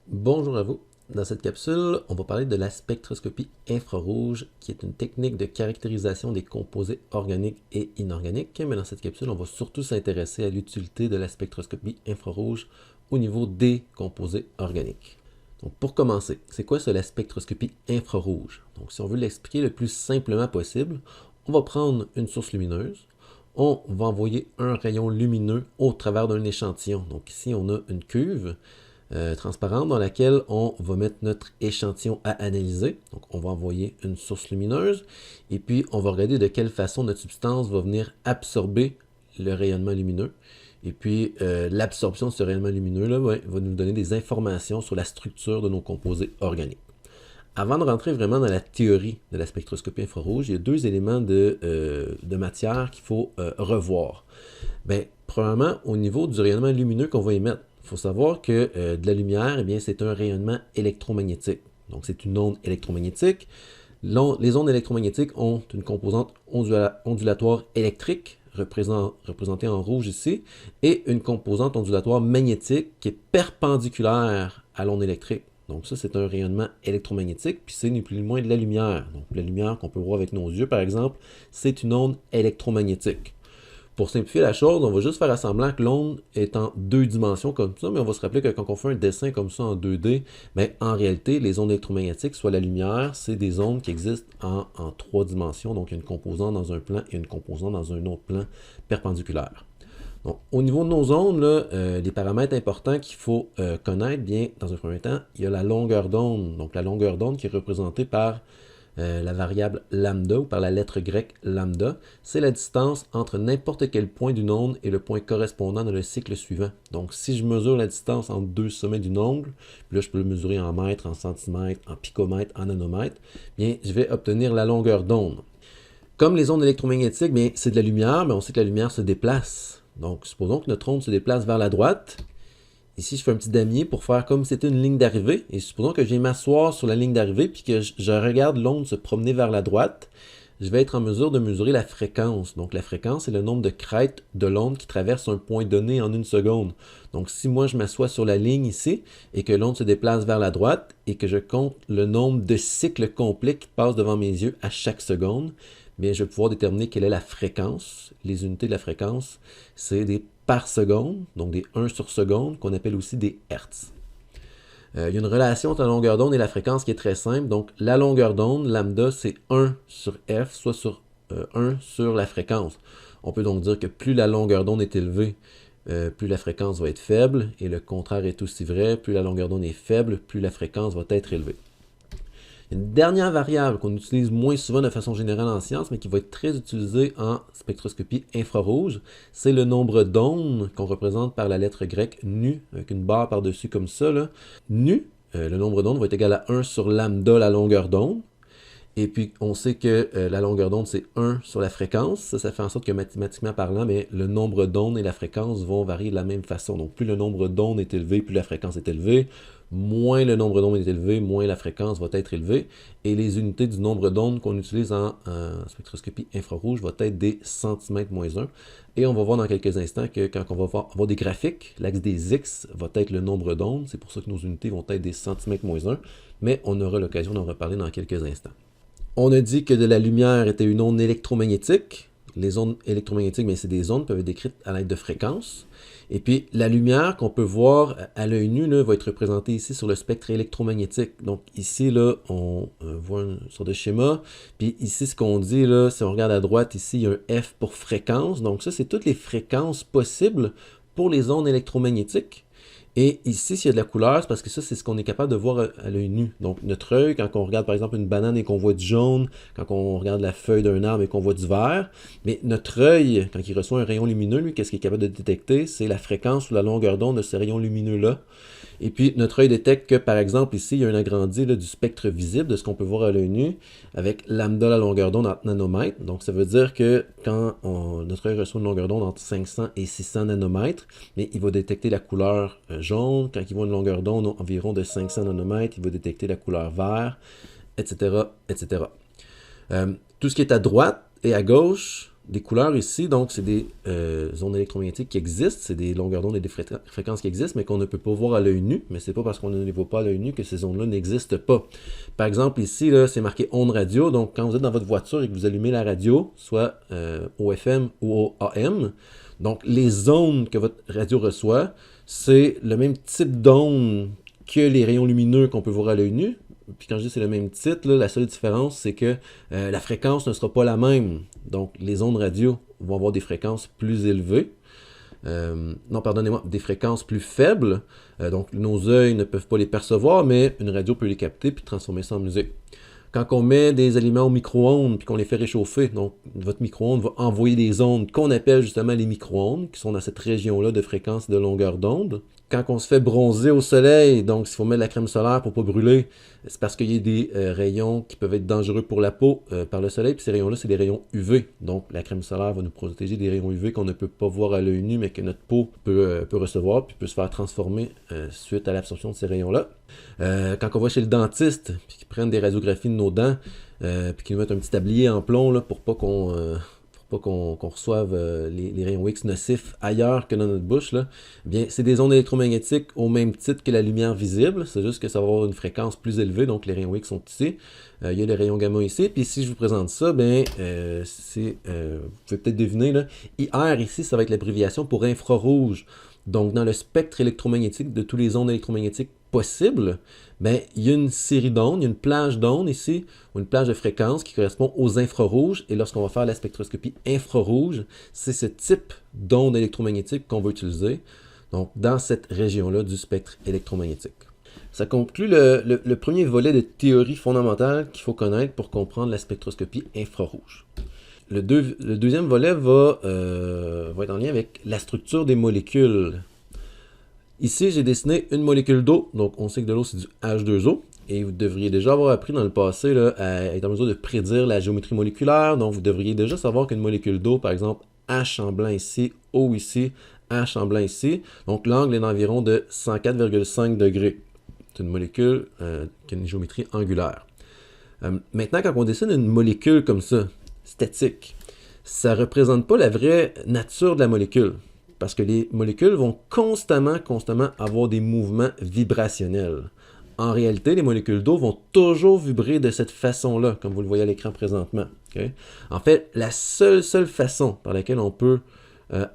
Bonjour à vous. Dans cette capsule, on va parler de la spectroscopie infrarouge, qui est une technique de caractérisation des composés organiques et inorganiques. Mais dans cette capsule, on va surtout s'intéresser à l'utilité de la spectroscopie infrarouge au niveau des composés organiques. Donc, pour commencer, c'est quoi ça, la spectroscopie infrarouge? Donc, si on veut l'expliquer le plus simplement possible, on va prendre une source lumineuse, on va envoyer un rayon lumineux au travers d'un échantillon. Donc ici, on a une cuve transparente dans laquelle on va mettre notre échantillon à analyser. Donc, on va envoyer une source lumineuse et puis on va regarder de quelle façon notre substance va venir absorber le rayonnement lumineux. Et puis, l'absorption de ce rayonnement lumineux-là va nous donner des informations sur la structure de nos composés organiques. Avant de rentrer vraiment dans la théorie de la spectroscopie infrarouge, il y a deux éléments de matière qu'il faut revoir. Bien, premièrement, au niveau du rayonnement lumineux qu'on va émettre, il faut savoir que de la lumière, eh bien, c'est un rayonnement électromagnétique. Donc, c'est une onde électromagnétique. Les ondes électromagnétiques ont une composante ondulatoire électrique, représentée en rouge ici, et une composante ondulatoire magnétique qui est perpendiculaire à l'onde électrique. Donc ça, c'est un rayonnement électromagnétique, puis c'est ni plus ni moins de la lumière. Donc la lumière qu'on peut voir avec nos yeux, par exemple, c'est une onde électromagnétique. Pour simplifier la chose, on va juste faire semblant que l'onde est en deux dimensions comme ça, mais on va se rappeler que quand on fait un dessin comme ça en 2D, bien, en réalité, les ondes électromagnétiques, soit la lumière, c'est des ondes qui existent en trois dimensions. Donc, il y a une composante dans un plan et une composante dans un autre plan perpendiculaire. Donc, au niveau de nos ondes, là, les paramètres importants qu'il faut connaître, bien, dans un premier temps, il y a la longueur d'onde. Donc, la longueur d'onde qui est représentée par la variable lambda ou par la lettre grecque lambda, c'est la distance entre n'importe quel point d'une onde et le point correspondant dans le cycle suivant. Donc, si je mesure la distance entre deux sommets d'une ongle, puis là, je peux le mesurer en mètres, en centimètres, en picomètres, en nanomètres, bien, je vais obtenir la longueur d'onde. Comme les ondes électromagnétiques, bien, c'est de la lumière, mais on sait que la lumière se déplace. Donc, supposons que notre onde se déplace vers la droite. Ici, je fais un petit damier pour faire comme si c'était une ligne d'arrivée. Et supposons que je viens m'asseoir sur la ligne d'arrivée puis que je regarde l'onde se promener vers la droite. Je vais être en mesure de mesurer la fréquence. Donc, la fréquence, c'est le nombre de crêtes de l'onde qui traverse un point donné en une seconde. Donc, si moi, je m'assois sur la ligne ici et que l'onde se déplace vers la droite et que je compte le nombre de cycles complets qui passent devant mes yeux à chaque seconde, bien, je vais pouvoir déterminer quelle est la fréquence. Les unités de la fréquence, c'est des par seconde, donc des 1 sur seconde, qu'on appelle aussi des hertz. Il y a une relation entre la longueur d'onde et la fréquence qui est très simple. Donc, la longueur d'onde, lambda, c'est 1 sur f, soit sur 1 sur la fréquence. On peut donc dire que plus la longueur d'onde est élevée, plus la fréquence va être faible, et le contraire est aussi vrai. Plus la longueur d'onde est faible, plus la fréquence va être élevée. Une dernière variable qu'on utilise moins souvent de façon générale en science, mais qui va être très utilisée en spectroscopie infrarouge, c'est le nombre d'ondes qu'on représente par la lettre grecque nu, avec une barre par-dessus comme ça. Là. Nu, le nombre d'ondes va être égal à 1 sur lambda, la longueur d'onde. Et puis, on sait que la longueur d'onde, c'est 1 sur la fréquence. Ça fait en sorte que mathématiquement parlant, mais le nombre d'ondes et la fréquence vont varier de la même façon. Donc, plus le nombre d'ondes est élevé, plus la fréquence est élevée. Moins le nombre d'ondes est élevé, moins la fréquence va être élevée. Et les unités du nombre d'ondes qu'on utilise en spectroscopie infrarouge vont être des centimètres moins 1. Et on va voir dans quelques instants que quand on va avoir des graphiques, l'axe des X va être le nombre d'ondes. C'est pour ça que nos unités vont être des centimètres moins 1. Mais on aura l'occasion d'en reparler dans quelques instants. On a dit que de la lumière était une onde électromagnétique. Les ondes électromagnétiques, c'est des ondes qui peuvent être décrites à l'aide de fréquences. Et puis, la lumière qu'on peut voir à l'œil nu là, va être représentée ici sur le spectre électromagnétique. Donc ici, là, on voit une sorte de schéma. Puis ici, ce qu'on dit, là, si on regarde à droite, ici, il y a un F pour fréquence. Donc ça, c'est toutes les fréquences possibles pour les ondes électromagnétiques. Et ici, s'il y a de la couleur, c'est parce que ça, c'est ce qu'on est capable de voir à l'œil nu. Donc, notre œil, quand on regarde par exemple une banane et qu'on voit du jaune, quand on regarde la feuille d'un arbre et qu'on voit du vert, mais notre œil, quand il reçoit un rayon lumineux, lui, qu'est-ce qu'il est capable de détecter? C'est la fréquence ou la longueur d'onde de ce rayon lumineux-là. Et puis, notre œil détecte que, par exemple, ici, il y a un agrandi là, du spectre visible de ce qu'on peut voir à l'œil nu avec lambda, la longueur d'onde en nanomètres. Donc, ça veut dire que quand notre œil reçoit une longueur d'onde entre 500 et 600 nanomètres, mais il va détecter la couleur jaune. Quand il voit une longueur d'onde environ de 500 nanomètres, il va détecter la couleur vert, etc., etc. Tout ce qui est à droite et à gauche, des couleurs ici, donc c'est des ondes électromagnétiques qui existent, c'est des longueurs d'onde et des fréquences qui existent, mais qu'on ne peut pas voir à l'œil nu, mais c'est pas parce qu'on ne les voit pas à l'œil nu que ces ondes-là n'existent pas. Par exemple, ici, là, c'est marqué ondes radio, donc quand vous êtes dans votre voiture et que vous allumez la radio, soit au FM ou au AM, donc les ondes que votre radio reçoit, c'est le même type d'ondes que les rayons lumineux qu'on peut voir à l'œil nu. Puis quand je dis c'est le même titre, là, la seule différence, c'est que la fréquence ne sera pas la même. Donc, les ondes radio vont avoir des fréquences plus élevées. Non, pardonnez-moi, des fréquences plus faibles. Donc, nos yeux ne peuvent pas les percevoir, mais une radio peut les capter puis transformer ça en musique. Quand on met des aliments au micro-ondes puis qu'on les fait réchauffer, donc votre micro-ondes va envoyer des ondes qu'on appelle justement les micro-ondes, qui sont dans cette région-là de fréquence et de longueur d'onde. Quand on se fait bronzer au soleil, donc s'il faut mettre de la crème solaire pour ne pas brûler, c'est parce qu'il y a des rayons qui peuvent être dangereux pour la peau par le soleil, puis ces rayons-là, c'est des rayons UV. Donc la crème solaire va nous protéger des rayons UV qu'on ne peut pas voir à l'œil nu, mais que notre peau peut recevoir, puis peut se faire transformer suite à l'absorption de ces rayons-là. Quand on va chez le dentiste, puis qu'ils prennent des radiographies de nos dents, puis qu'ils nous mettent un petit tablier en plomb là, pour pas qu'on reçoive les rayons X nocifs ailleurs que dans notre bouche, là, eh bien, c'est des ondes électromagnétiques au même titre que la lumière visible, c'est juste que ça va avoir une fréquence plus élevée, donc les rayons X sont ici. Il y a les rayons gamma ici, puis si je vous présente ça, bien, vous pouvez peut-être deviner, là, IR ici, ça va être l'abréviation pour infrarouge. Donc, dans le spectre électromagnétique de tous les ondes électromagnétiques possibles, ben, il y a une série d'ondes, il y a une plage d'ondes ici, ou une plage de fréquences qui correspond aux infrarouges. Et lorsqu'on va faire la spectroscopie infrarouge, c'est ce type d'ondes électromagnétiques qu'on va utiliser, donc dans cette région-là du spectre électromagnétique. Ça conclut le premier volet de théorie fondamentale qu'il faut connaître pour comprendre la spectroscopie infrarouge. Le deuxième volet va être en lien avec la structure des molécules. Ici, j'ai dessiné une molécule d'eau, donc on sait que de l'eau, c'est du H2O, et vous devriez déjà avoir appris dans le passé là, à être en mesure de prédire la géométrie moléculaire, donc vous devriez déjà savoir qu'une molécule d'eau, par exemple, H en blanc ici, O ici, H en blanc ici, donc l'angle est d'environ de 104,5 degrés. C'est une molécule qui a une géométrie angulaire. Maintenant, quand on dessine une molécule comme ça, statique, ça ne représente pas la vraie nature de la molécule. Parce que les molécules vont constamment avoir des mouvements vibrationnels. En réalité, les molécules d'eau vont toujours vibrer de cette façon-là, comme vous le voyez à l'écran présentement. Okay? En fait, la seule façon par laquelle on peut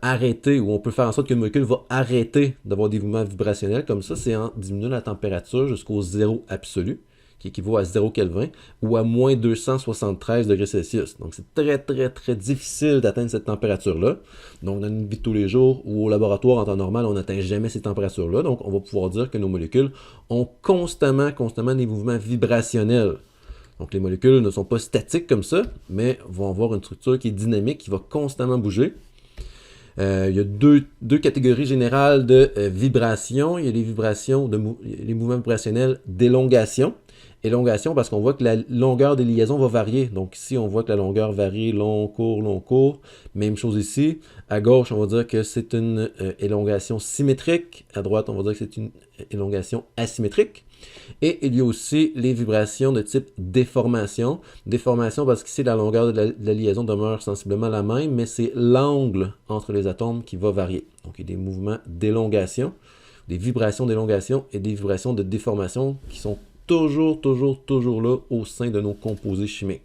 arrêter, ou on peut faire en sorte qu'une molécule va arrêter d'avoir des mouvements vibrationnels comme ça, c'est en diminuant la température jusqu'au zéro absolu, qui équivaut à 0 Kelvin, ou à moins 273 degrés Celsius. Donc, c'est très difficile d'atteindre cette température-là. Donc, dans une vie de tous les jours ou au laboratoire, en temps normal, on n'atteint jamais ces températures-là. Donc, on va pouvoir dire que nos molécules ont constamment des mouvements vibrationnels. Donc, les molécules ne sont pas statiques comme ça, mais vont avoir une structure qui est dynamique, qui va constamment bouger. Il y a deux catégories générales de vibrations. Il y a les vibrations, les mouvements vibrationnels d'élongation. Élongation parce qu'on voit que la longueur des liaisons va varier. Donc ici, on voit que la longueur varie, long, court. Même chose ici. À gauche, on va dire que c'est une élongation symétrique. À droite, on va dire que c'est une élongation asymétrique. Et il y a aussi les vibrations de type déformation. Déformation parce qu'ici, la longueur de la liaison demeure sensiblement la même, mais c'est l'angle entre les atomes qui va varier. Donc il y a des mouvements d'élongation, des vibrations d'élongation et des vibrations de déformation qui sont toujours là au sein de nos composés chimiques.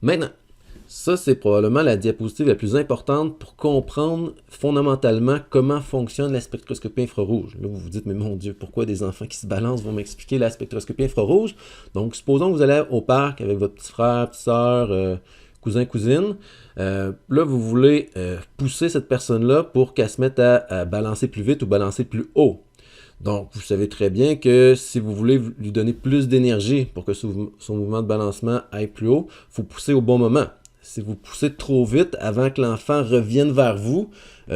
Maintenant, ça c'est probablement la diapositive la plus importante pour comprendre fondamentalement comment fonctionne la spectroscopie infrarouge. Là, vous vous dites, mais mon Dieu, pourquoi des enfants qui se balancent vont m'expliquer la spectroscopie infrarouge? Donc, supposons que vous allez au parc avec votre petit frère, petite soeur, cousin, cousine. Là, vous voulez pousser cette personne-là pour qu'elle se mette à balancer plus vite ou balancer plus haut. Donc, vous savez très bien que si vous voulez lui donner plus d'énergie pour que son mouvement de balancement aille plus haut, il faut pousser au bon moment. Si vous poussez trop vite avant que l'enfant revienne vers vous, vous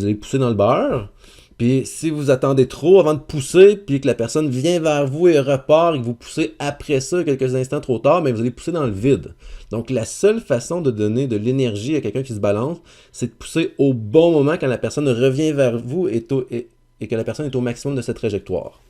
allez pousser dans le beurre. Puis si vous attendez trop avant de pousser, puis que la personne vient vers vous et repart, et que vous poussez après ça quelques instants trop tard, mais vous allez pousser dans le vide. Donc la seule façon de donner de l'énergie à quelqu'un qui se balance, c'est de pousser au bon moment quand la personne revient vers vous et que la personne est au maximum de cette trajectoire.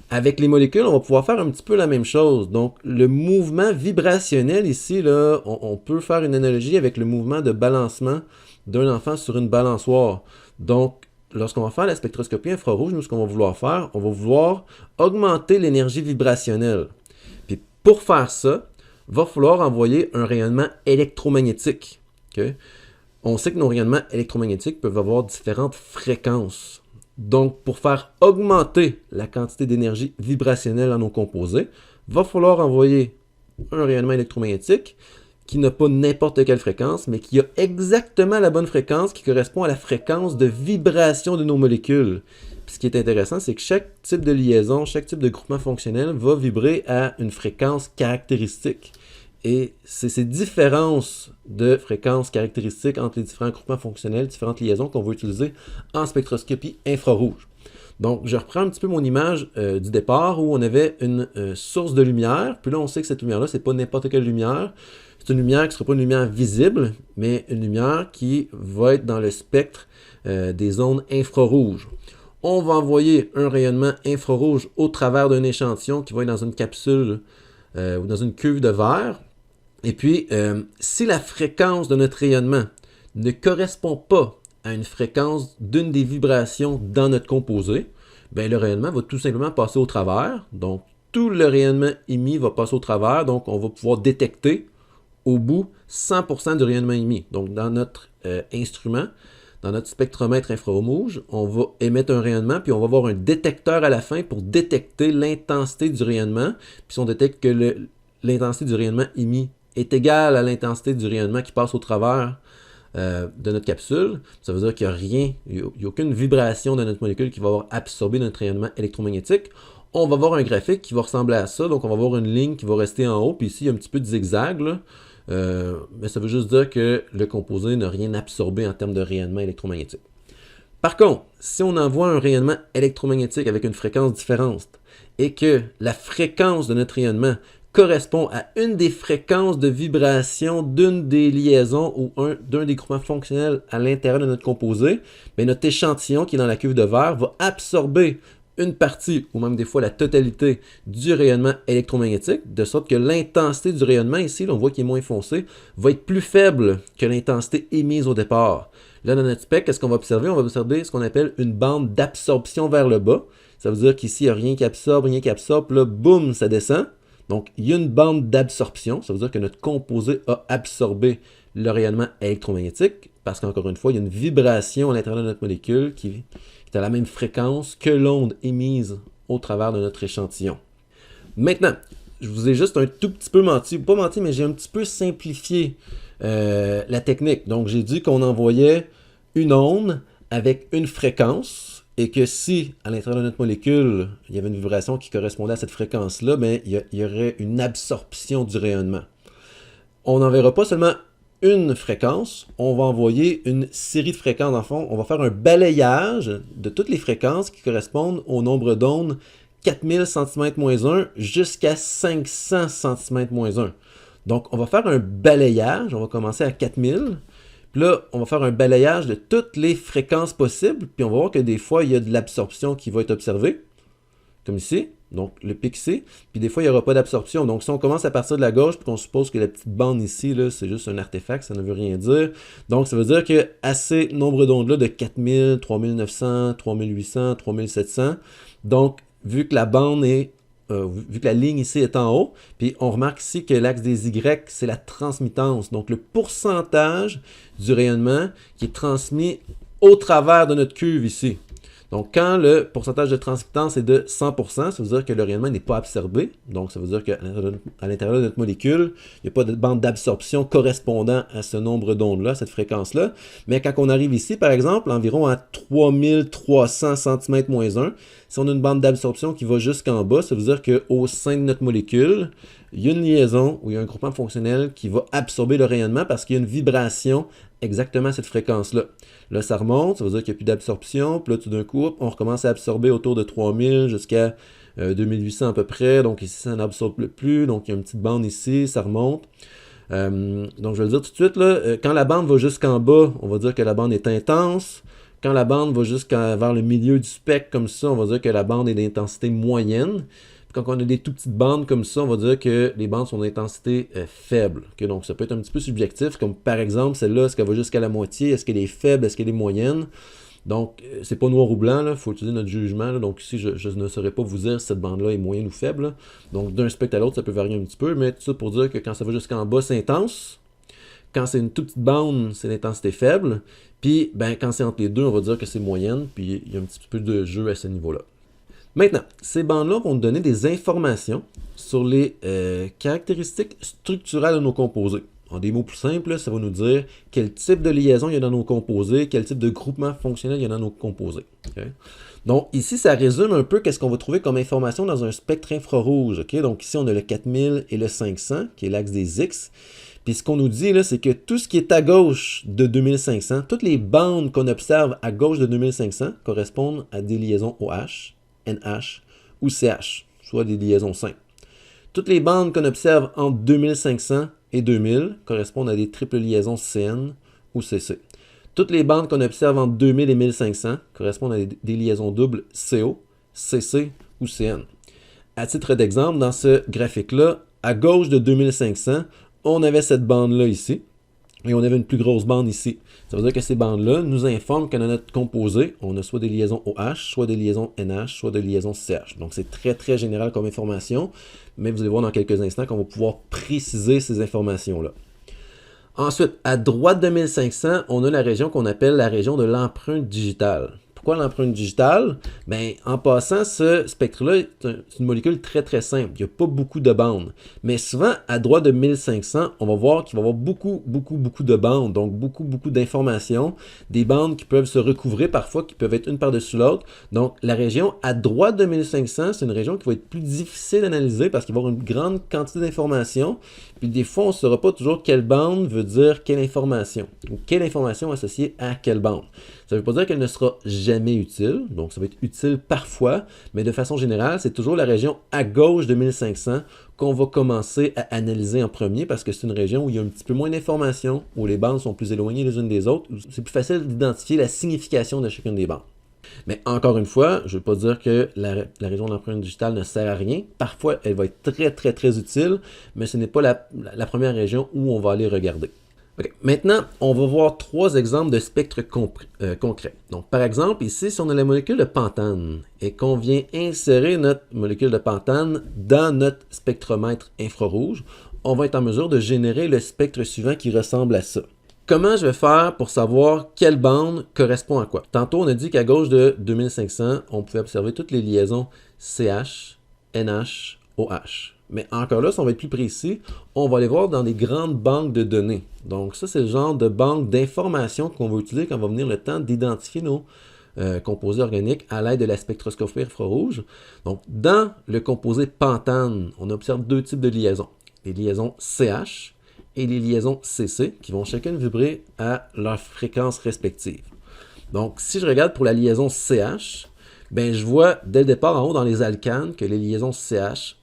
Avec les molécules, on va pouvoir faire un petit peu la même chose. Donc, le mouvement vibrationnel ici, là, on peut faire une analogie avec le mouvement de balancement d'un enfant sur une balançoire. Donc, lorsqu'on va faire la spectroscopie infrarouge, nous, ce qu'on va vouloir faire, on va vouloir augmenter l'énergie vibrationnelle. Puis, pour faire ça, il va falloir envoyer un rayonnement électromagnétique. Okay? On sait que nos rayonnements électromagnétiques peuvent avoir différentes fréquences. Donc, pour faire augmenter la quantité d'énergie vibrationnelle dans nos composés, il va falloir envoyer un rayonnement électromagnétique qui n'a pas n'importe quelle fréquence, mais qui a exactement la bonne fréquence qui correspond à la fréquence de vibration de nos molécules. Puis ce qui est intéressant, c'est que chaque type de liaison, chaque type de groupement fonctionnel va vibrer à une fréquence caractéristique. Et c'est ces différences de fréquences caractéristiques entre les différents groupements fonctionnels, différentes liaisons qu'on va utiliser en spectroscopie infrarouge. Donc, je reprends un petit peu mon image du départ où on avait une source de lumière. Puis là, on sait que cette lumière-là, c'est pas n'importe quelle lumière. C'est une lumière qui ne sera pas une lumière visible, mais une lumière qui va être dans le spectre des ondes infrarouges. On va envoyer un rayonnement infrarouge au travers d'un échantillon qui va être dans une capsule ou dans une cuve de verre. Et puis, si la fréquence de notre rayonnement ne correspond pas à une fréquence d'une des vibrations dans notre composé, bien, le rayonnement va tout simplement passer au travers. Donc, tout le rayonnement émis va passer au travers. Donc, on va pouvoir détecter au bout 100% du rayonnement émis. Donc, dans notre instrument, dans notre spectromètre infrarouge, on va émettre un rayonnement, puis on va avoir un détecteur à la fin pour détecter l'intensité du rayonnement. Puis si on détecte que l'intensité du rayonnement émis est égale à l'intensité du rayonnement qui passe au travers de notre capsule, ça veut dire qu'il n'y a rien, il n'y a aucune vibration de notre molécule qui va avoir absorbé notre rayonnement électromagnétique. On va avoir un graphique qui va ressembler à ça, donc on va avoir une ligne qui va rester en haut, puis ici il y a un petit peu de zigzag, là. Mais ça veut juste dire que le composé n'a rien absorbé en termes de rayonnement électromagnétique. Par contre, si on envoie un rayonnement électromagnétique avec une fréquence différente et que la fréquence de notre rayonnement correspond à une des fréquences de vibration d'une des liaisons ou d'un des groupements fonctionnels à l'intérieur de notre composé, bien notre échantillon qui est dans la cuve de verre va absorber une partie, ou même des fois la totalité du rayonnement électromagnétique, de sorte que l'intensité du rayonnement ici, là, on voit qu'il est moins foncé, va être plus faible que l'intensité émise au départ. Là, dans notre spectre, qu'est-ce qu'on va observer? On va observer ce qu'on appelle une bande d'absorption vers le bas. Ça veut dire qu'ici, il n'y a rien qui absorbe, puis là, boum, ça descend. Donc, il y a une bande d'absorption. Ça veut dire que notre composé a absorbé le rayonnement électromagnétique, parce qu'encore une fois, il y a une vibration à l'intérieur de notre molécule qui est à la même fréquence que l'onde émise au travers de notre échantillon. Maintenant, je vous ai juste un tout petit peu menti, pas menti, mais j'ai un petit peu simplifié la technique. Donc, j'ai dit qu'on envoyait une onde avec une fréquence et que si, à l'intérieur de notre molécule, il y avait une vibration qui correspondait à cette fréquence-là, bien, il y aurait une absorption du rayonnement. On n'enverra pas seulement une fréquence, on va envoyer une série de fréquences. En fond, on va faire un balayage de toutes les fréquences qui correspondent au nombre d'ondes 4000 cm-1 jusqu'à 500 cm-1. Donc, on va faire un balayage, on va commencer à 4000. Puis là, on va faire un balayage de toutes les fréquences possibles, puis on va voir que des fois, il y a de l'absorption qui va être observée, comme ici. Donc, le pic ici. Puis des fois, il n'y aura pas d'absorption. Donc, si on commence à partir de la gauche, puis qu'on suppose que la petite bande ici, là, c'est juste un artefact, ça ne veut rien dire. Donc, ça veut dire que à ces nombres d'ondes-là de 4000, 3900, 3800, 3700, donc, vu que la bande est, vu que la ligne ici est en haut, puis on remarque ici que l'axe des Y, c'est la transmittance. Donc, le pourcentage du rayonnement qui est transmis au travers de notre cuve ici. Donc, quand le pourcentage de transmittance est de 100%, ça veut dire que le rayonnement n'est pas absorbé. Donc, ça veut dire qu'à l'intérieur de notre molécule, il n'y a pas de bande d'absorption correspondant à ce nombre d'ondes-là, cette fréquence-là. Mais quand on arrive ici, par exemple, environ à 3300 cm-1, si on a une bande d'absorption qui va jusqu'en bas, ça veut dire qu'au sein de notre molécule, il y a une liaison ou il y a un groupement fonctionnel qui va absorber le rayonnement parce qu'il y a une vibration exactement à cette fréquence-là. Là, ça remonte, ça veut dire qu'il n'y a plus d'absorption. Puis là, tout d'un coup, on recommence à absorber autour de 3000 jusqu'à 2800 à peu près. Donc ici, ça n'absorbe plus. Donc, il y a une petite bande ici, ça remonte. Donc, je vais le dire tout de suite, là, quand la bande va jusqu'en bas, on va dire que la bande est intense. Quand la bande va vers le milieu du spectre comme ça, on va dire que la bande est d'intensité moyenne. Puis quand on a des tout petites bandes comme ça, on va dire que les bandes sont d'intensité faible. Okay? Donc ça peut être un petit peu subjectif, comme par exemple celle-là, est-ce qu'elle va jusqu'à la moitié, est-ce qu'elle est faible, est-ce qu'elle est moyenne? Donc, c'est pas noir ou blanc, il faut utiliser notre jugement. Là. Donc ici, je ne saurais pas vous dire si cette bande-là est moyenne ou faible. Là. Donc d'un spectre à l'autre, ça peut varier un petit peu, mais tout ça pour dire que quand ça va jusqu'en bas, c'est intense. Quand c'est une toute petite bande, c'est l'intensité faible. Puis, quand c'est entre les deux, on va dire que c'est moyenne. Puis, il y a un petit peu de jeu à ce niveau-là. Maintenant, ces bandes-là vont nous donner des informations sur les caractéristiques structurales de nos composés. En des mots plus simples, ça va nous dire quel type de liaison il y a dans nos composés, quel type de groupement fonctionnel il y a dans nos composés. Okay? Donc ici, ça résume un peu qu'est-ce qu'on va trouver comme information dans un spectre infrarouge. Okay? Donc ici, on a le 4000 et le 500, qui est l'axe des X. Puis ce qu'on nous dit, là, c'est que tout ce qui est à gauche de 2500, toutes les bandes qu'on observe à gauche de 2500 correspondent à des liaisons OH, NH ou CH, soit des liaisons simples. Toutes les bandes qu'on observe entre 2500 et 2000 correspondent à des triples liaisons CN ou CC. Toutes les bandes qu'on observe entre 2000 et 1500 correspondent à des liaisons doubles CO, CC ou CN. À titre d'exemple, dans ce graphique-là, à gauche de 2500, on avait cette bande-là ici, et on avait une plus grosse bande ici. Ça veut dire que ces bandes-là nous informent que dans notre composé, on a soit des liaisons OH, soit des liaisons NH, soit des liaisons CH. Donc c'est très très général comme information, mais vous allez voir dans quelques instants qu'on va pouvoir préciser ces informations-là. Ensuite, à droite de 1500, on a la région qu'on appelle la région de l'empreinte digitale. Pourquoi l'empreinte digitale? En passant, ce spectre-là, c'est une molécule très très simple. Il n'y a pas beaucoup de bandes. Mais souvent, à droite de 1500, on va voir qu'il va y avoir beaucoup de bandes. Donc, beaucoup d'informations. Des bandes qui peuvent se recouvrer parfois, qui peuvent être une par-dessus l'autre. Donc, la région à droite de 1500, c'est une région qui va être plus difficile à analyser parce qu'il va y avoir une grande quantité d'informations. Puis des fois, on ne saura pas toujours quelle bande veut dire quelle information. Ou quelle information associée à quelle bande. Ça ne veut pas dire qu'elle ne sera jamais utile, donc ça va être utile parfois, mais de façon générale, c'est toujours la région à gauche de 1500 qu'on va commencer à analyser en premier parce que c'est une région où il y a un petit peu moins d'informations, où les bandes sont plus éloignées les unes des autres, où c'est plus facile d'identifier la signification de chacune des bandes. Mais encore une fois, je ne veux pas dire que la région de l'empreinte digitale ne sert à rien. Parfois, elle va être très, très, très utile, mais ce n'est pas la première région où on va aller regarder. Okay. Maintenant, on va voir trois exemples de spectres concrets. Donc, par exemple, ici, si on a la molécule de pentane et qu'on vient insérer notre molécule de pentane dans notre spectromètre infrarouge, on va être en mesure de générer le spectre suivant qui ressemble à ça. Comment je vais faire pour savoir quelle bande correspond à quoi? Tantôt, on a dit qu'à gauche de 2500, on pouvait observer toutes les liaisons CH, NH, OH. Mais encore là, si on va être plus précis, on va aller voir dans des grandes banques de données. Donc ça, c'est le genre de banque d'informations qu'on va utiliser quand on va venir le temps d'identifier nos composés organiques à l'aide de la spectroscopie infrarouge. Donc dans le composé pentane, on observe deux types de liaisons. Les liaisons CH et les liaisons CC qui vont chacune vibrer à leur fréquence respective. Donc si je regarde pour la liaison CH, je vois dès le départ en haut dans les alcanes que les liaisons CH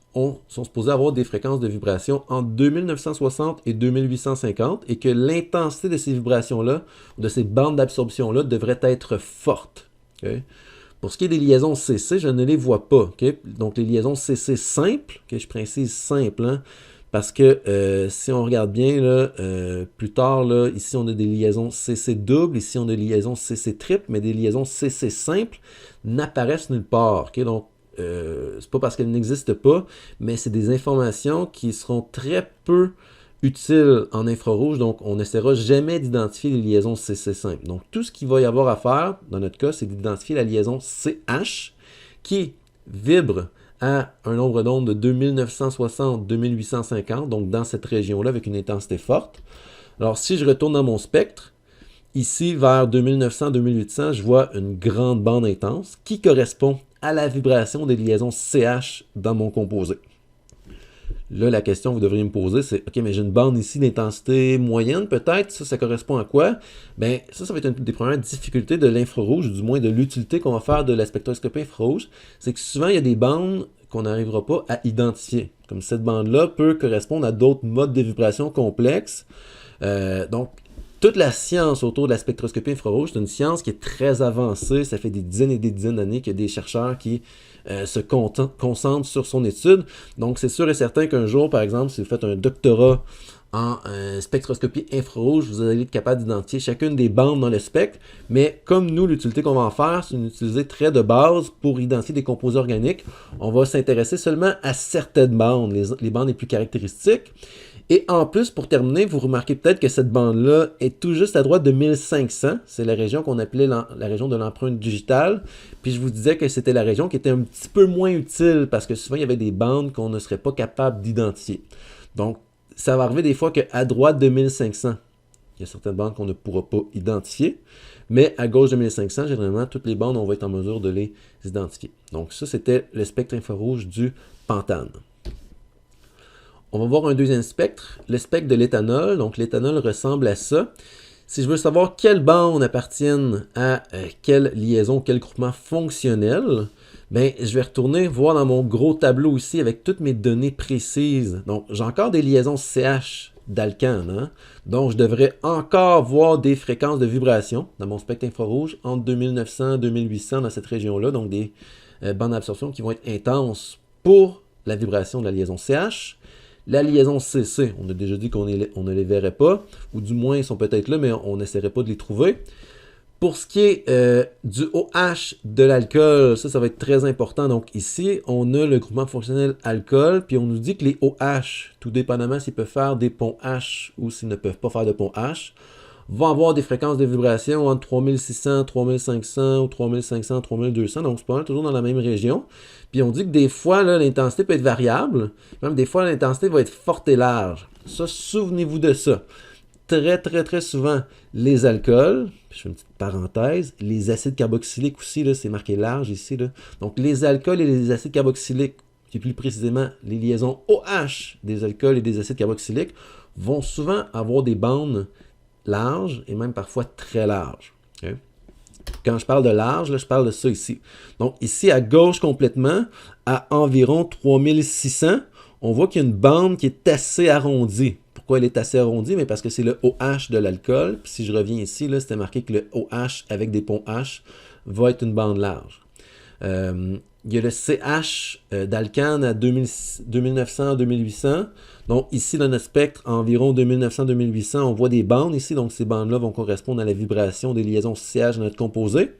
sont supposés avoir des fréquences de vibration entre 2960 et 2850 et que l'intensité de ces vibrations-là, de ces bandes d'absorption-là, devrait être forte. Okay? Pour ce qui est des liaisons CC, je ne les vois pas. Okay? Donc les liaisons CC simples, okay, je précise simple, hein, parce que si on regarde bien, là, plus tard, là, ici on a des liaisons CC doubles, ici on a des liaisons CC triples, mais des liaisons CC simples n'apparaissent nulle part. Okay? Donc c'est pas parce qu'elles n'existent pas, mais c'est des informations qui seront très peu utiles en infrarouge, donc on n'essaiera jamais d'identifier les liaisons CC simples. Donc tout ce qu'il va y avoir à faire, dans notre cas, c'est d'identifier la liaison CH qui vibre à un nombre d'ondes de 2960-2850, donc dans cette région-là avec une intensité forte. Alors si je retourne dans mon spectre, ici vers 2900-2800, je vois une grande bande intense qui correspond à la vibration des liaisons CH dans mon composé. Là, la question que vous devriez me poser, c'est « OK, mais j'ai une bande ici d'intensité moyenne peut-être, ça correspond à quoi? » Ça va être une des premières difficultés de l'infrarouge, ou du moins de l'utilité qu'on va faire de la spectroscopie infrarouge, c'est que souvent, il y a des bandes qu'on n'arrivera pas à identifier. Comme cette bande-là peut correspondre à d'autres modes de vibration complexes. Donc, toute la science autour de la spectroscopie infrarouge, c'est une science qui est très avancée. Ça fait des dizaines et des dizaines d'années qu'il y a des chercheurs qui se concentrent sur son étude. Donc, c'est sûr et certain qu'un jour, par exemple, si vous faites un doctorat en spectroscopie infrarouge, vous allez être capable d'identifier chacune des bandes dans le spectre. Mais comme nous, l'utilité qu'on va en faire, c'est une utilité très de base pour identifier des composés organiques. On va s'intéresser seulement à certaines bandes, les bandes les plus caractéristiques. Et en plus, pour terminer, vous remarquez peut-être que cette bande-là est tout juste à droite de 1500. C'est la région qu'on appelait la région de l'empreinte digitale. Puis je vous disais que c'était la région qui était un petit peu moins utile parce que souvent, il y avait des bandes qu'on ne serait pas capable d'identifier. Donc, ça va arriver des fois qu'à droite de 1500, il y a certaines bandes qu'on ne pourra pas identifier. Mais à gauche de 1500, généralement, toutes les bandes, on va être en mesure de les identifier. Donc ça, c'était le spectre infrarouge du pentane. On va voir un deuxième spectre, le spectre de l'éthanol. Donc, l'éthanol ressemble à ça. Si je veux savoir quelles bandes appartiennent à quelle liaison, quel groupement fonctionnel, ben, je vais retourner voir dans mon gros tableau ici avec toutes mes données précises. Donc, j'ai encore des liaisons CH d'alcane. Hein? Donc, je devrais encore voir des fréquences de vibration dans mon spectre infrarouge entre 2900 et 2800 dans cette région-là. Donc, des bandes d'absorption qui vont être intenses pour la vibration de la liaison CH. La liaison CC, on a déjà dit qu'on ne les verrait pas, ou du moins ils sont peut-être là, mais on n'essaierait pas de les trouver. Pour ce qui est du OH de l'alcool, ça va être très important. Donc ici, on a le groupement fonctionnel alcool, puis on nous dit que les OH, tout dépendamment s'ils peuvent faire des ponts H ou s'ils ne peuvent pas faire de ponts H, vont avoir des fréquences de vibration entre 3600, 3500 ou 3500, 3200. Donc, c'est pas mal toujours dans la même région. Puis, on dit que des fois, l'intensité peut être variable. Même des fois, l'intensité va être forte et large. Ça, souvenez-vous de ça. Très, très, très souvent, les alcools, je fais une petite parenthèse, les acides carboxyliques aussi, c'est marqué large ici. Là. Donc, les alcools et les acides carboxyliques, et plus précisément les liaisons OH des alcools et des acides carboxyliques, vont souvent avoir des bandes large et même parfois très large. Okay? Quand je parle de large, là, je parle de ça ici. Donc ici, à gauche complètement, à environ 3600, on voit qu'il y a une bande qui est assez arrondie. Pourquoi elle est assez arrondie? Mais parce que c'est le OH de l'alcool. Puis si je reviens ici, c'était marqué que le OH avec des ponts H va être une bande large. Il y a le CH d'alcane à 2900-2800. Donc ici, dans notre spectre, environ 2900-2800, on voit des bandes ici. Donc ces bandes-là vont correspondre à la vibration des liaisons CH de notre composé.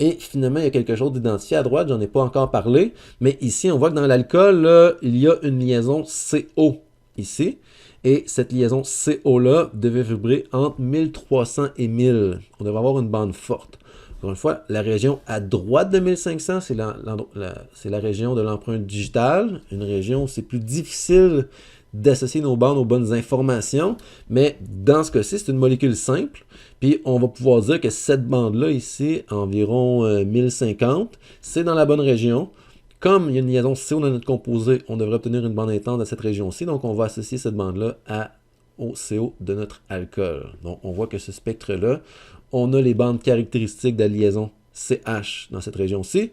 Et finalement, il y a quelque chose d'identifié à droite, j'en ai pas encore parlé. Mais ici, on voit que dans l'alcool, il y a une liaison CO ici. Et cette liaison CO-là devait vibrer entre 1300 et 1000. On devrait avoir une bande forte. Encore une fois, la région à droite de 1500, c'est la région de l'empreinte digitale, une région où c'est plus difficile d'associer nos bandes aux bonnes informations, mais dans ce cas-ci, c'est une molécule simple, puis on va pouvoir dire que cette bande-là ici, environ 1050, c'est dans la bonne région. Comme il y a une liaison CO dans notre composé, on devrait obtenir une bande intense dans cette région-ci, donc on va associer cette bande-là au CO de notre alcool. Donc on voit que ce spectre-là, on a les bandes caractéristiques de la liaison CH dans cette région-ci,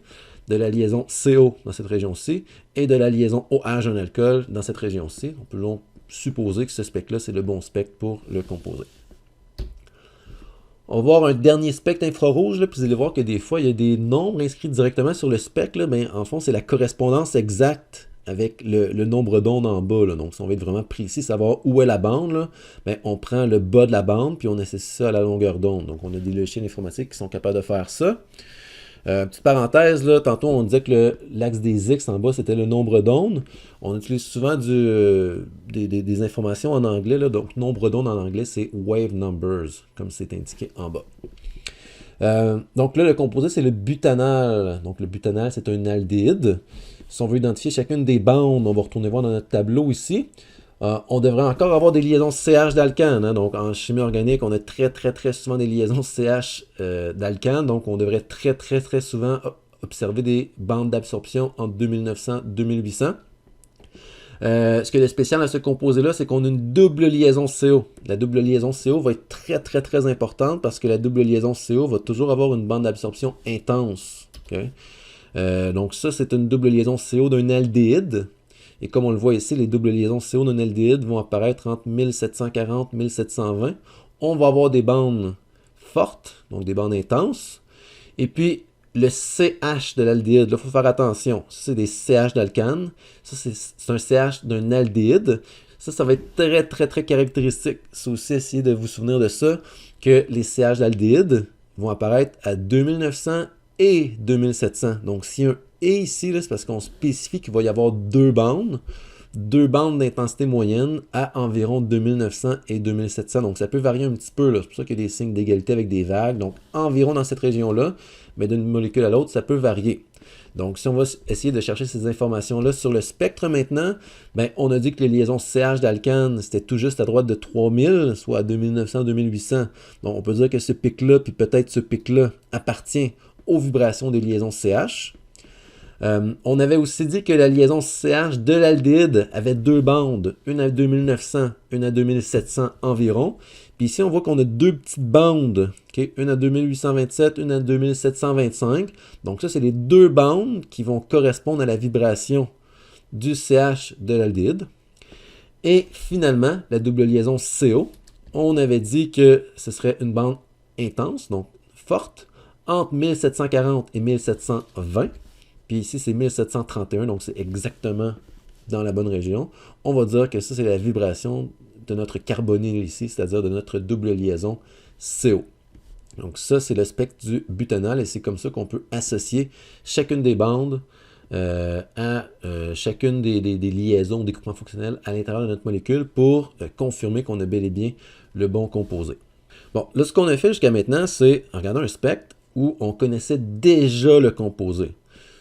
de la liaison CO dans cette région-ci, et de la liaison OH en alcool dans cette région-ci. On peut donc supposer que ce spectre-là, c'est le bon spectre pour le composé. On va voir un dernier spectre infrarouge, là, puis vous allez voir que des fois, il y a des nombres inscrits directement sur le spectre. Là, ben, en fond, c'est la correspondance exacte avec le nombre d'ondes en bas. Là. Donc, si on veut être vraiment précis, savoir où est la bande, là, ben, on prend le bas de la bande, puis on associe ça à la longueur d'onde. Donc, on a des logiciels informatiques qui sont capables de faire ça. Petite parenthèse, là, tantôt on disait que l'axe des X en bas, c'était le nombre d'ondes. On utilise souvent des informations en anglais. Là, donc, nombre d'ondes en anglais, c'est wave numbers, comme c'est indiqué en bas. Donc là, le composé, c'est le butanal. Donc, le butanal, c'est un aldéhyde. Si on veut identifier chacune des bandes, on va retourner voir dans notre tableau ici. On devrait encore avoir des liaisons CH d'alcane. Hein? Donc, en chimie organique, on a très, très, très souvent des liaisons CH d'alcane. Donc, on devrait très, très, très souvent observer des bandes d'absorption entre 2900 et 2800. Ce qui est spécial à ce composé-là, c'est qu'on a une double liaison CO. La double liaison CO va être très, très, très importante parce que la double liaison CO va toujours avoir une bande d'absorption intense. Okay? Donc, ça, c'est une double liaison CO d'un aldéhyde. Et comme on le voit ici, les doubles liaisons CO d'un aldéhyde vont apparaître entre 1740 et 1720. on va avoir des bandes fortes, donc des bandes intenses. Et puis, le CH de l'aldéhyde, là, il faut faire attention. Ça, c'est des CH d'alcane. Ça, c'est un CH d'un aldéhyde. Ça va être très, très, très caractéristique. C'est aussi essayer de vous souvenir de ça, que les CH d'aldéhyde vont apparaître à 2900 et 2700. Donc, s'il y a un « et » ici, c'est parce qu'on spécifie qu'il va y avoir deux bandes d'intensité moyenne à environ 2900 et 2700. Donc, ça peut varier un petit peu. C'est pour ça qu'il y a des signes d'égalité avec des vagues. Donc, environ dans cette région-là, mais d'une molécule à l'autre, ça peut varier. Donc, si on va essayer de chercher ces informations-là sur le spectre maintenant, ben, on a dit que les liaisons CH d'alcane, c'était tout juste à droite de 3000, soit à 2900-2800. Donc, on peut dire que ce pic-là, puis peut-être ce pic-là, appartient aux vibrations des liaisons CH. On avait aussi dit que la liaison CH de l'aldéhyde avait deux bandes, une à 2900, une à 2700 environ. Puis ici, on voit qu'on a deux petites bandes, okay? Une à 2827, une à 2725. Donc ça, c'est les deux bandes qui vont correspondre à la vibration du CH de l'aldéhyde. Et finalement, la double liaison CO, on avait dit que ce serait une bande intense, donc forte, entre 1740 et 1720. Puis ici, c'est 1731, donc c'est exactement dans la bonne région. On va dire que ça, c'est la vibration de notre carbonyle ici, c'est-à-dire de notre double liaison CO. Donc ça, c'est le spectre du butanal et c'est comme ça qu'on peut associer chacune des bandes à chacune des liaisons, des groupements fonctionnels à l'intérieur de notre molécule pour confirmer qu'on a bel et bien le bon composé. Bon, là, ce qu'on a fait jusqu'à maintenant, c'est regarder un spectre où on connaissait déjà le composé.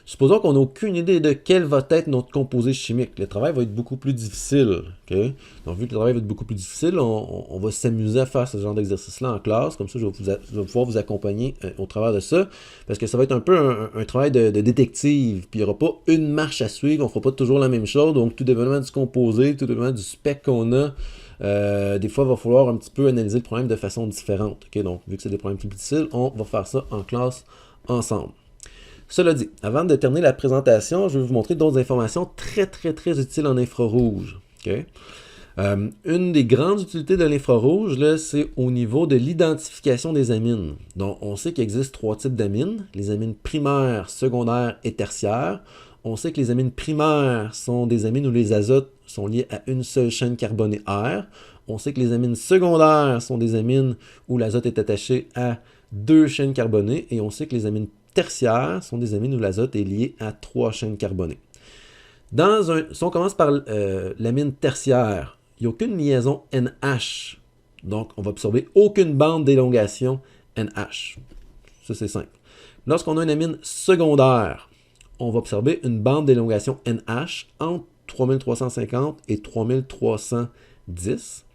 Supposons qu'on n'a aucune idée de quel va être notre composé chimique. Le travail va être beaucoup plus difficile. Okay? Donc, vu que le travail va être beaucoup plus difficile, on va s'amuser à faire ce genre d'exercice-là en classe. Comme ça, je vais pouvoir vous accompagner au travers de ça. Parce que ça va être un peu un travail de détective. Puis, il n'y aura pas une marche à suivre. On ne fera pas toujours la même chose. Donc, tout dépendamment du composé, tout dépendamment du spec qu'on a, des fois, il va falloir un petit peu analyser le problème de façon différente. Okay? Donc, vu que c'est des problèmes plus difficiles, on va faire ça en classe ensemble. Cela dit, avant de terminer la présentation, je vais vous montrer d'autres informations très, très, très utiles en infrarouge. Okay? Une des grandes utilités de l'infrarouge, c'est au niveau de l'identification des amines. Donc, on sait qu'il existe trois types d'amines, les amines primaires, secondaires et tertiaires. On sait que les amines primaires sont des amines où les azotes sont liés à une seule chaîne carbonée R. On sait que les amines secondaires sont des amines où l'azote est attaché à deux chaînes carbonées. Et on sait que les amines tertiaires sont des amines où l'azote est lié à trois chaînes carbonées. Si on commence par l'amine tertiaire, il n'y a aucune liaison NH. Donc, on va absorber aucune bande d'élongation NH. Ça, c'est simple. Lorsqu'on a une amine secondaire, on va absorber une bande d'élongation NH entre 3350 et 3310.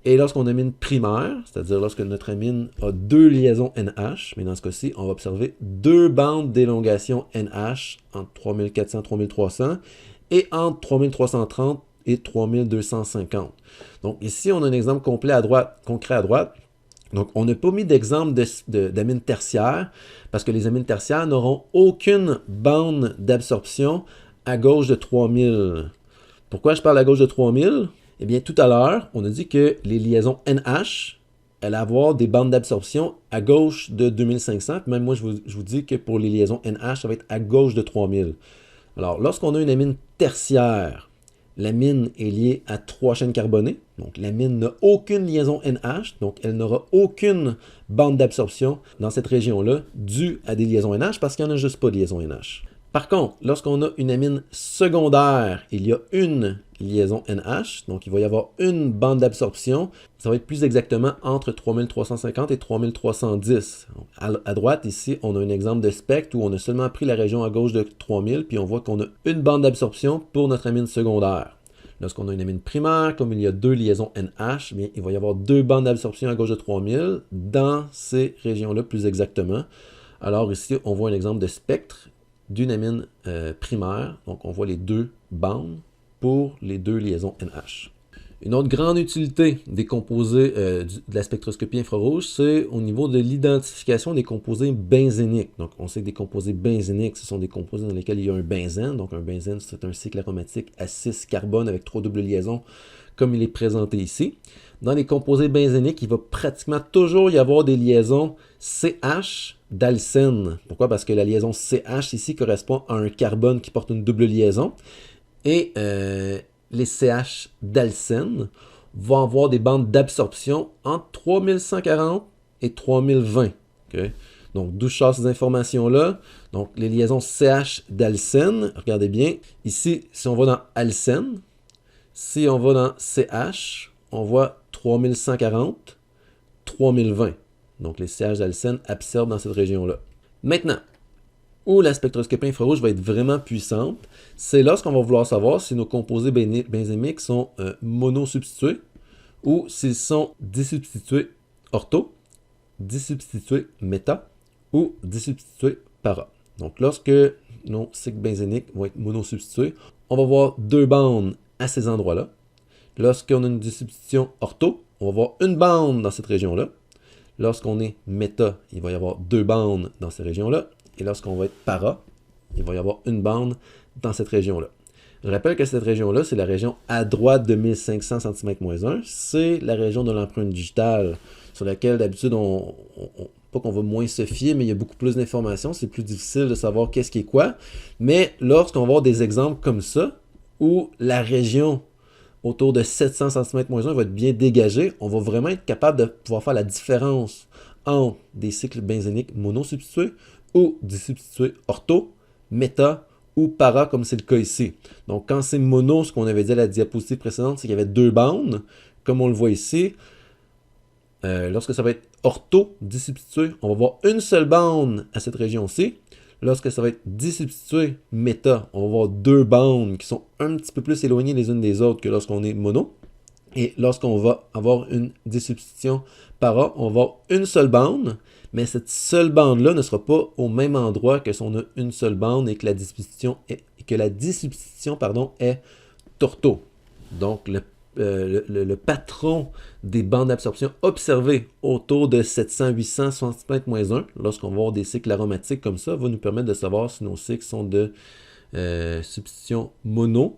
Et lorsqu'on a une amine primaire, c'est-à-dire lorsque notre amine a deux liaisons NH, mais dans ce cas-ci, on va observer deux bandes d'élongation NH entre 3400 et 3300 et entre 3330 et 3250. Donc ici, on a un exemple concret à droite. Donc, on n'a pas mis d'exemple d'amines tertiaires parce que les amines tertiaires n'auront aucune bande d'absorption à gauche de 3000. Pourquoi je parle à gauche de 3000? Eh bien, tout à l'heure, on a dit que les liaisons NH allaient avoir des bandes d'absorption à gauche de 2500. Même moi, je vous dis que pour les liaisons NH, ça va être à gauche de 3000. Alors, lorsqu'on a une amine tertiaire, l'amine est liée à trois chaînes carbonées. Donc, l'amine n'a aucune liaison NH, donc elle n'aura aucune bande d'absorption dans cette région-là due à des liaisons NH parce qu'il n'y en a juste pas de liaison NH. Par contre, lorsqu'on a une amine secondaire, il y a une liaison NH, donc il va y avoir une bande d'absorption. Ça va être plus exactement entre 3350 et 3310. À droite, ici, on a un exemple de spectre où on a seulement pris la région à gauche de 3000, puis on voit qu'on a une bande d'absorption pour notre amine secondaire. Lorsqu'on a une amine primaire, comme il y a deux liaisons NH, bien, il va y avoir deux bandes d'absorption à gauche de 3000 dans ces régions-là plus exactement. Alors ici, on voit un exemple de spectre d'une amine primaire. Donc, on voit les deux bandes pour les deux liaisons NH. Une autre grande utilité des composés de la spectroscopie infrarouge, c'est au niveau de l'identification des composés benzéniques. Donc, on sait que des composés benzéniques, ce sont des composés dans lesquels il y a un benzène. Donc, un benzène, c'est un cycle aromatique à 6 carbone avec 3 doubles liaisons, comme il est présenté ici. Dans les composés benzéniques, il va pratiquement toujours y avoir des liaisons CH d'alcène. Pourquoi? Parce que la liaison CH ici correspond à un carbone qui porte une double liaison. Et les CH d'alcène vont avoir des bandes d'absorption entre 3140 et 3020. Okay? Donc, d'où je sors ces informations-là. Donc, les liaisons CH d'alcène, regardez bien. Ici, si on va dans alcène, si on va dans CH, on voit 3140, 3020. Donc, les CH d'alcène absorbent dans cette région-là. Maintenant, où la spectroscopie infrarouge va être vraiment puissante, c'est lorsqu'on va vouloir savoir si nos composés benzémiques sont monosubstitués ou s'ils sont disubstitués ortho, disubstitués méta ou disubstitués para. Donc, lorsque nos cycles benzéniques vont être monosubstitués, on va voir deux bandes à ces endroits-là. Lorsqu'on a une disubstitution ortho, on va voir une bande dans cette région-là. Lorsqu'on est méta, il va y avoir deux bandes dans ces régions-là. Et lorsqu'on va être para, il va y avoir une bande dans cette région-là. Je rappelle que cette région-là, c'est la région à droite de 1500 cm-1. C'est la région de l'empreinte digitale sur laquelle d'habitude, pas qu'on va moins se fier, mais il y a beaucoup plus d'informations. C'est plus difficile de savoir qu'est-ce qui est quoi. Mais lorsqu'on va avoir des exemples comme ça, où la région autour de 700 cm-1 va être bien dégagée, on va vraiment être capable de pouvoir faire la différence entre des cycles benzéniques monosubstitués ou disubstitués ortho, méta ou para, comme c'est le cas ici. Donc, quand c'est mono, ce qu'on avait dit à la diapositive précédente, c'est qu'il y avait deux bandes, comme on le voit ici. Lorsque ça va être ortho, disubstitué, on va voir une seule bande à cette région-ci. Lorsque ça va être disubstitué méta, on va voir deux bandes qui sont un petit peu plus éloignées les unes des autres que lorsqu'on est mono. Et lorsqu'on va avoir une disubstitution para, on va avoir une seule bande, mais cette seule bande-là ne sera pas au même endroit que si on a une seule bande et que la disubstitution est ortho. Donc, le patron des bandes d'absorption observées autour de 700-800 cm-1, lorsqu'on va avoir des cycles aromatiques comme ça, va nous permettre de savoir si nos cycles sont de substitution mono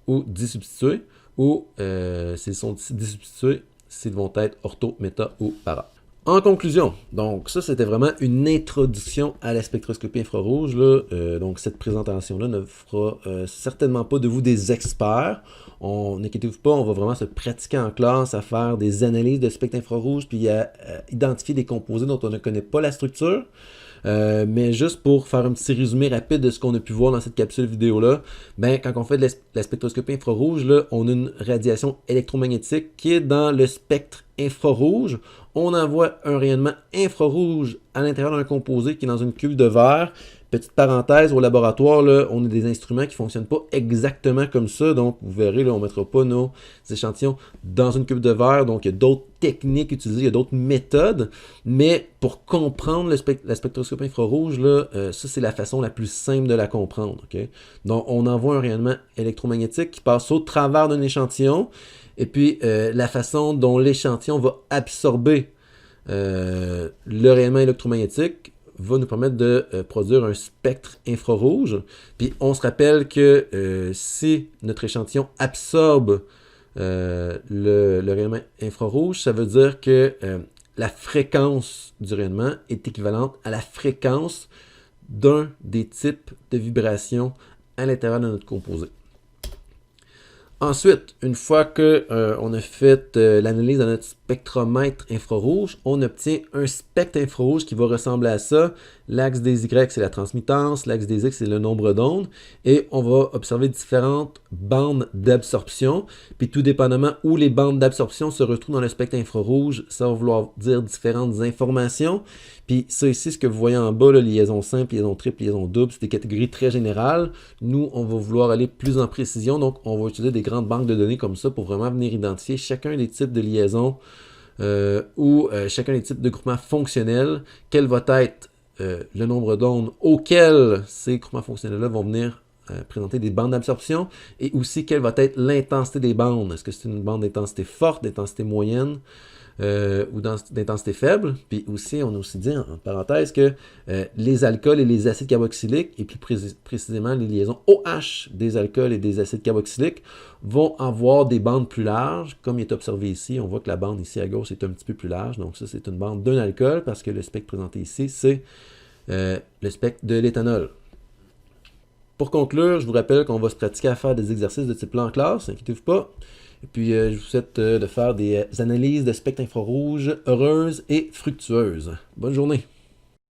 ou disubstitués, ou s'ils sont disubstitués, s'ils vont être ortho, méta ou para. En conclusion, donc ça c'était vraiment une introduction à la spectroscopie infrarouge. Donc cette présentation-là ne fera certainement pas de vous des experts. N'inquiétez-vous pas, on va vraiment se pratiquer en classe à faire des analyses de spectre infrarouge puis à identifier des composés dont on ne connaît pas la structure. Mais juste pour faire un petit résumé rapide de ce qu'on a pu voir dans cette capsule vidéo-là, ben, quand on fait de la spectroscopie infrarouge, là, on a une radiation électromagnétique qui est dans le spectre infrarouge. On envoie un rayonnement infrarouge à l'intérieur d'un composé qui est dans une cuve de verre. Petite parenthèse, au laboratoire, là, on a des instruments qui ne fonctionnent pas exactement comme ça. Donc, vous verrez, là, on ne mettra pas nos échantillons dans une cuve de verre. Donc, il y a d'autres techniques utilisées, il y a d'autres méthodes. Mais pour comprendre la spectroscopie infrarouge, là, ça, c'est la façon la plus simple de la comprendre. Okay? Donc, on envoie un rayonnement électromagnétique qui passe au travers d'un échantillon. Et puis, la façon dont l'échantillon va absorber le rayonnement électromagnétique va nous permettre de produire un spectre infrarouge. Puis on se rappelle que si notre échantillon absorbe le rayonnement infrarouge, ça veut dire que la fréquence du rayonnement est équivalente à la fréquence d'un des types de vibrations à l'intérieur de notre composé. Ensuite, une fois qu'on a fait l'analyse de notre spectromètre infrarouge, on obtient un spectre infrarouge qui va ressembler à ça. L'axe des Y, c'est la transmittance, l'axe des X, c'est le nombre d'ondes. Et on va observer différentes bandes d'absorption. Puis tout dépendamment où les bandes d'absorption se retrouvent dans le spectre infrarouge, ça va vouloir dire différentes informations. Puis ça ici, ce que vous voyez en bas, là, liaison simple, liaison triple, liaison double, c'est des catégories très générales. Nous, on va vouloir aller plus en précision. Donc, on va utiliser des grandes banques de données comme ça pour vraiment venir identifier chacun des types de liaisons ou chacun des types de groupements fonctionnels. Quel va être le nombre d'ondes auxquels ces groupements fonctionnels-là vont venir présenter des bandes d'absorption et aussi quelle va être l'intensité des bandes. Est-ce que c'est une bande d'intensité forte, d'intensité moyenne ou d'intensité faible? Puis aussi, on a aussi dit en parenthèse que les alcools et les acides carboxyliques, et plus précisément les liaisons OH des alcools et des acides carboxyliques, vont avoir des bandes plus larges. Comme il est observé ici, on voit que la bande ici à gauche est un petit peu plus large. Donc ça, c'est une bande d'un alcool parce que le spectre présenté ici, c'est le spectre de l'éthanol. Pour conclure, je vous rappelle qu'on va se pratiquer à faire des exercices de type là en classe, inquiétez-vous pas. Et puis, je vous souhaite de faire des analyses de spectre infrarouge heureuses et fructueuses. Bonne journée!